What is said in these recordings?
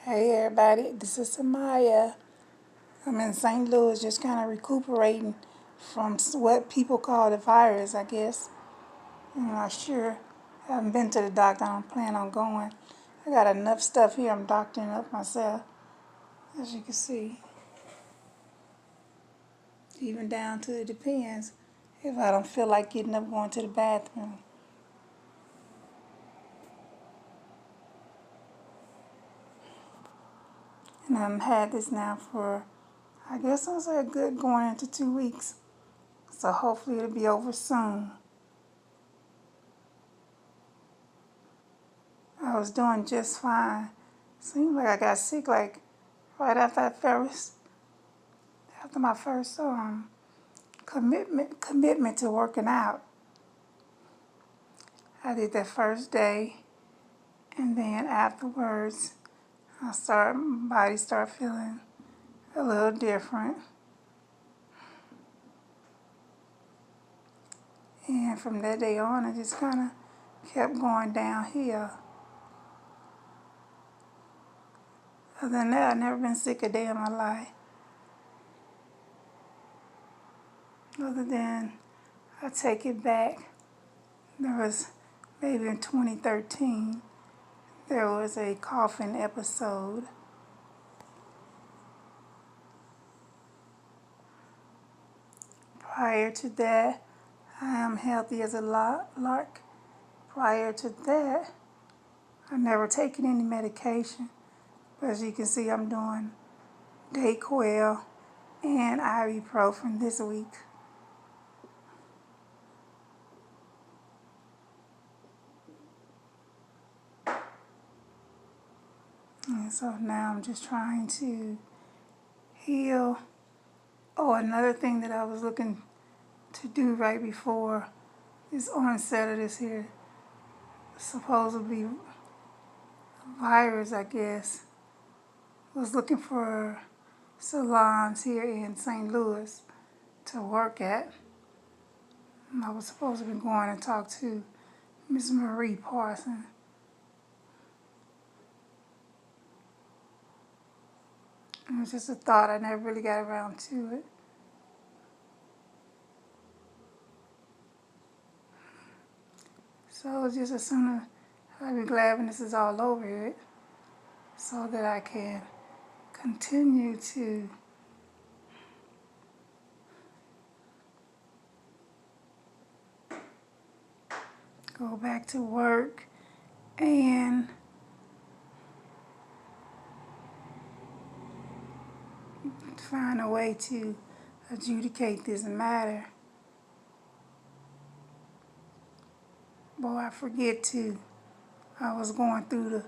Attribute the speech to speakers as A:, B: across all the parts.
A: Hey everybody, this is Samaya. I'm in St. Louis just kind of recuperating from what people call the virus, I guess. I'm not sure. I haven't been to the doctor. I don't plan on going. I got enough stuff here. I'm doctoring up myself, as you can see. Even down to it depends if I don't feel like getting up going to the bathroom. And I've had this now for, I guess I'll say a good going into 2 weeks. So hopefully it'll be over soon. I was doing just fine. Seemed like I got sick like right after my first commitment to working out. I did that first day, and then afterwards, my body started feeling a little different, and from that day on, I just kind of kept going downhill. Other than that, I've never been sick a day in my life. Other than, I take it back. There was maybe in 2013, there was a coughing episode. Prior to that, I am healthy as a lark. Prior to that, I never taken any medication. But as you can see, I'm doing Dayquil and ibuprofen this week. And so now I'm just trying to heal. Oh, another thing that I was looking to do right before this onset of this here supposedly virus, I guess, was looking for salons here in St. Louis to work at. And I was supposed to be going and talk to Miss Marie Parson. It was just a thought. I never really got around to it. So it's just as soon as I'll be glad when this is all over it so that I can continue to go back to work and find a way to adjudicate this matter. Boy, I forget to. I was going through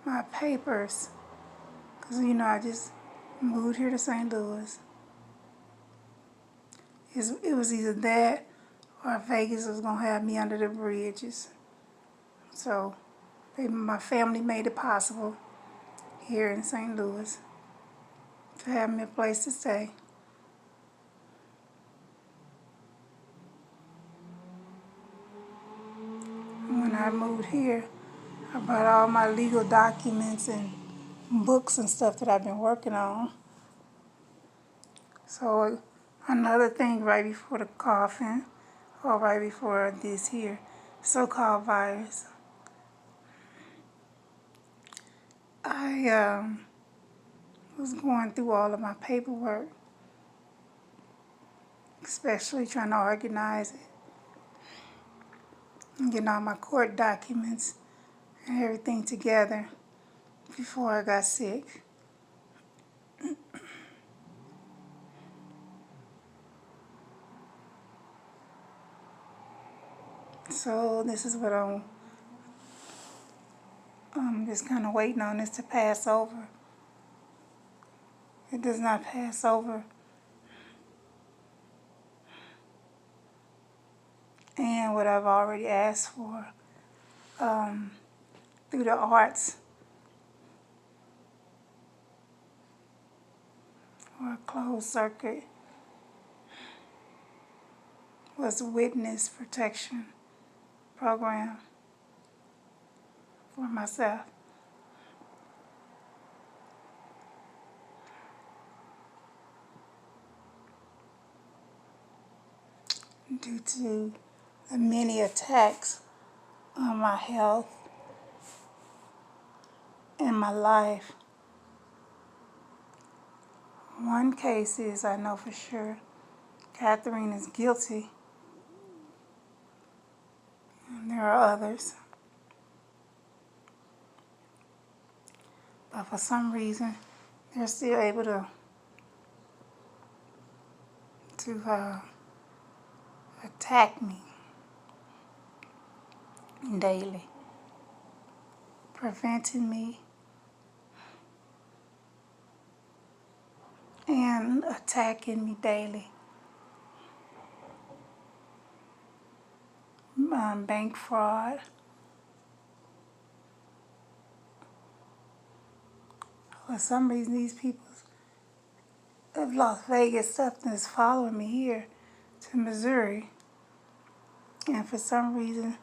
A: my papers because, I just moved here to St. Louis. It was either that or Vegas was going to have me under the bridges. So my family made it possible here in St. Louis to have me a place to stay. When I moved here, I brought all my legal documents and books and stuff that I've been working on. So another thing right before the coughing, or right before this here so-called virus, I was going through all of my paperwork, especially trying to organize it and getting all my court documents and everything together before I got sick. So this is what I'm just kind of waiting on this to pass over. It does not pass over. And what I've already asked for through the arts for a closed circuit was witness protection program for myself. due to the many attacks on my health and my life. One case is, I know for sure, Catherine is guilty, and there are others. But for some reason, they're still able to attack me daily, preventing me and attacking me daily. Bank fraud. For some reason, these people of Las Vegas stuff is following me here to Missouri. And for some reason,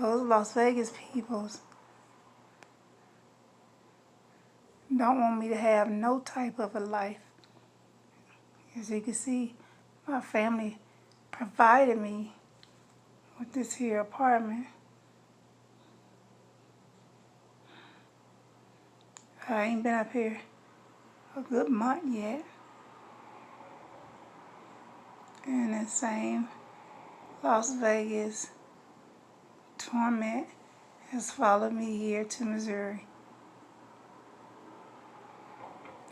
A: those Las Vegas peoples don't want me to have no type of a life. As you can see, my family provided me with this here apartment. I ain't been up here a good month yet. And the same Las Vegas torment has followed me here to Missouri.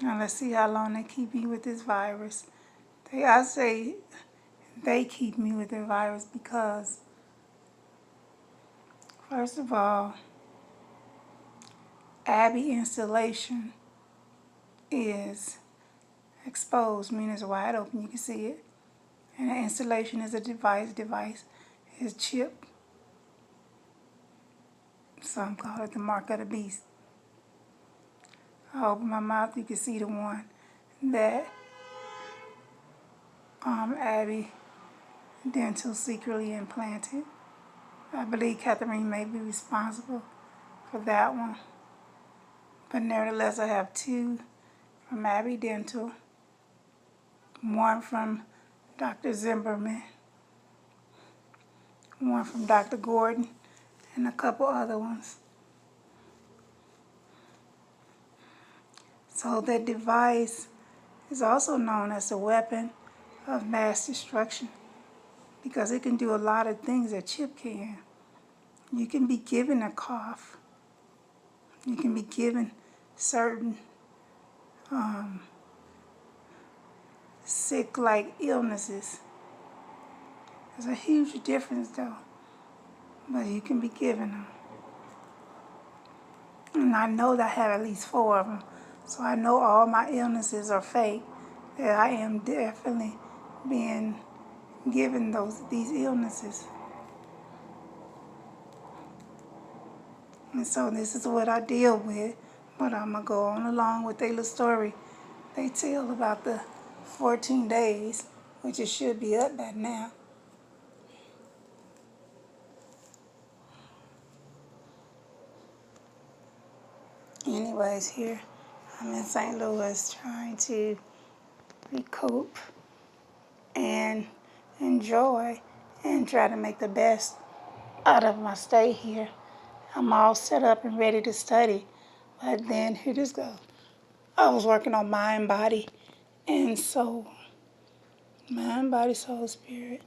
A: Now let's see how long they keep me with this virus. I say they keep me with the virus because, first of all, Abbey installation is exposed, meaning it's wide open, you can see it. And the installation is a device is chip. Some call it the mark of the beast. I open my mouth, you can see the one that Abbey Dental secretly implanted. I believe Catherine may be responsible for that one. But nevertheless, I have two from Abbey Dental, one from Dr. Zimmerman, one from Dr. Gordon, and a couple other ones. So that device is also known as a weapon of mass destruction because it can do a lot of things that chip can. You can be given a cough. You can be given certain sick-like illnesses. There's a huge difference though, but you can be given them. And I know that I have at least 4 of them, so I know all my illnesses are fake, that I am definitely being given these illnesses. And so this is what I deal with, but I'm going to go on along with their little story they tell about the 14 days, which it should be up by now. Anyways, here I'm in St. Louis trying to recoup and enjoy and try to make the best out of my stay here. I'm all set up and ready to study, but then here this goes. I was working on mind, body, and soul. Mind, body, soul, spirit.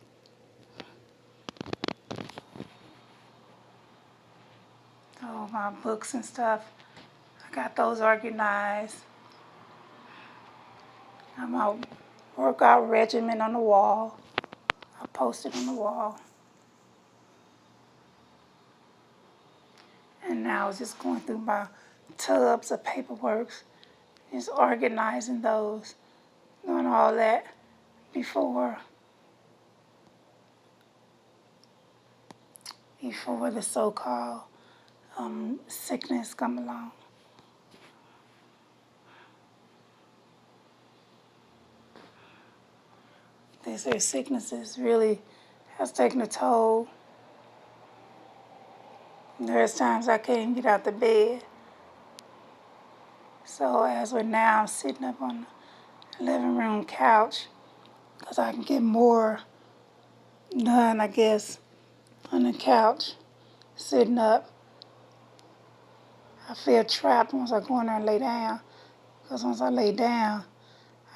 A: All my books and stuff, I got those organized. Got my workout regimen on the wall. I posted on the wall. And now I was just going through my tubs of paperwork, just organizing those, doing all that before the so-called sickness come along. They say sicknesses really has taken a toll. There's times I can't even get out the bed. So as we're now, I'm sitting up on the living room couch because I can get more done, I guess, on the couch, sitting up. I feel trapped once I go in there and lay down. Because once I lay down,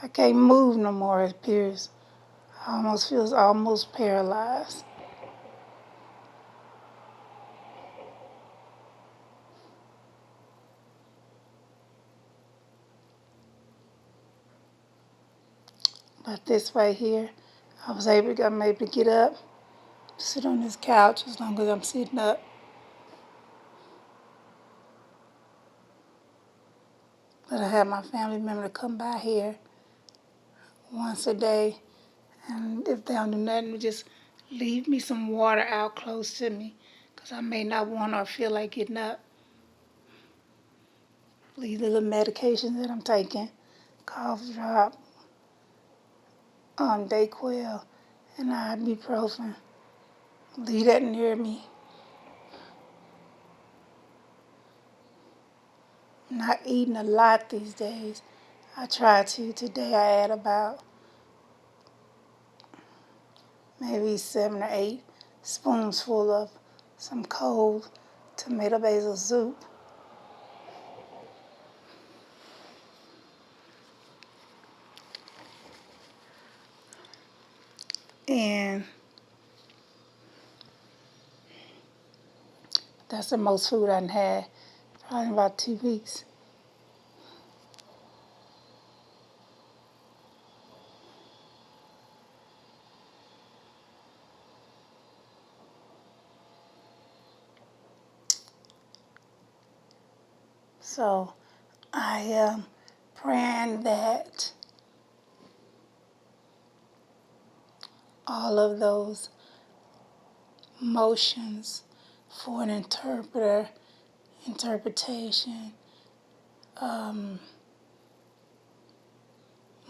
A: I can't move no more, it appears. I almost feels almost paralyzed. But this way here, I'm able to get up, sit on this couch as long as I'm sitting up. But I have my family member to come by here once a day, and if they don't do nothing, just leave me some water out close to me, because I may not want or feel like getting up. Leave the little medications that I'm taking, cough drop, Dayquil, and ibuprofen. Leave that near me. I'm not eating a lot these days. I try to. Today I had about maybe 7 or 8 spoonsful of some cold tomato basil soup. And that's the most food I've had probably in about 2 weeks. So I am praying that all of those motions for an interpretation,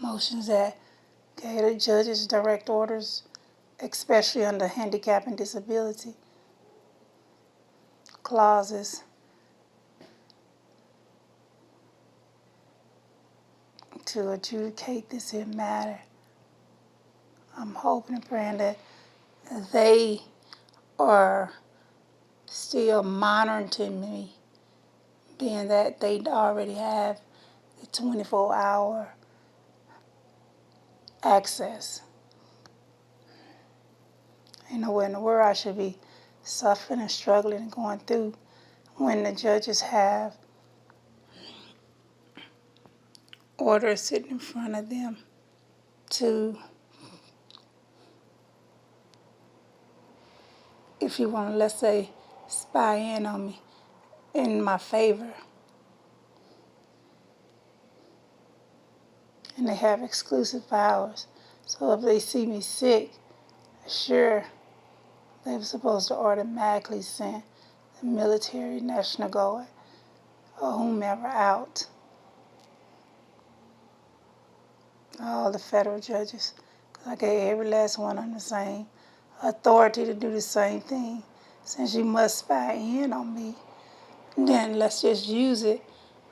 A: motions that gave the judges direct orders, especially under handicap and disability clauses, to adjudicate this here matter. I'm hoping and praying that they are still monitoring me, being that they already have the 24-hour access. Ain't nowhere in the world I should be suffering and struggling and going through when the judges have orders sitting in front of them to, if you want to, let's say, spy in on me in my favor. And they have exclusive powers. So if they see me sick, sure, they were supposed to automatically send the military, National Guard, or whomever out. All the federal judges. Because I gave every last one of them the same authority to do the same thing. Since you must spy in on me, then let's just use it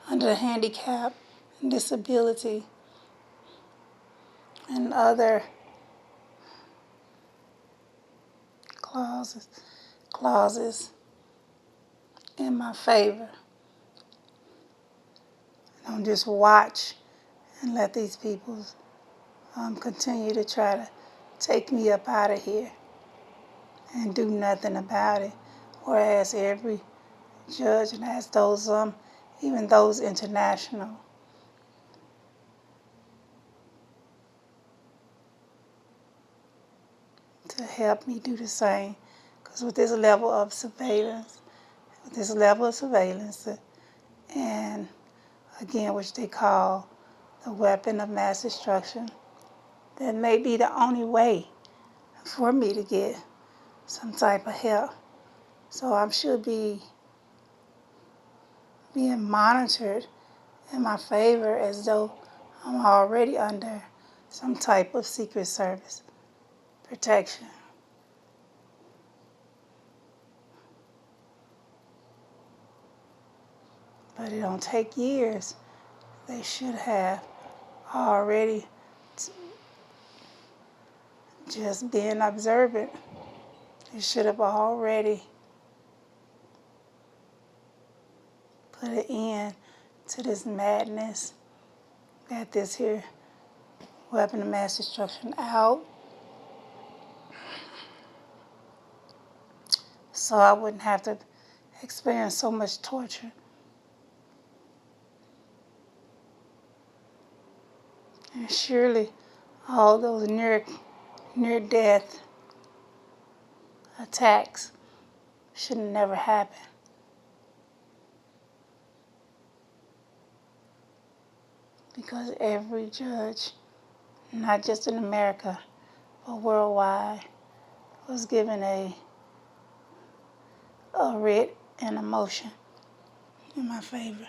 A: under the handicap and disability and other clauses in my favor. Don't just watch and let these people continue to try to take me up out of here and do nothing about it. Whereas every judge, and ask those, even those international, to help me do the same. Because with this level of surveillance, and again, which they call the weapon of mass destruction, that may be the only way for me to get some type of help. So I should be being monitored in my favor as though I'm already under some type of Secret Service protection. But it don't take years. They should have already just been observant They should have already put an end to this madness, got this here weapon of mass destruction out, so I wouldn't have to experience so much torture. And surely all those near death attacks should never happen. Because every judge, not just in America, but worldwide, was given a writ and a motion in my favor.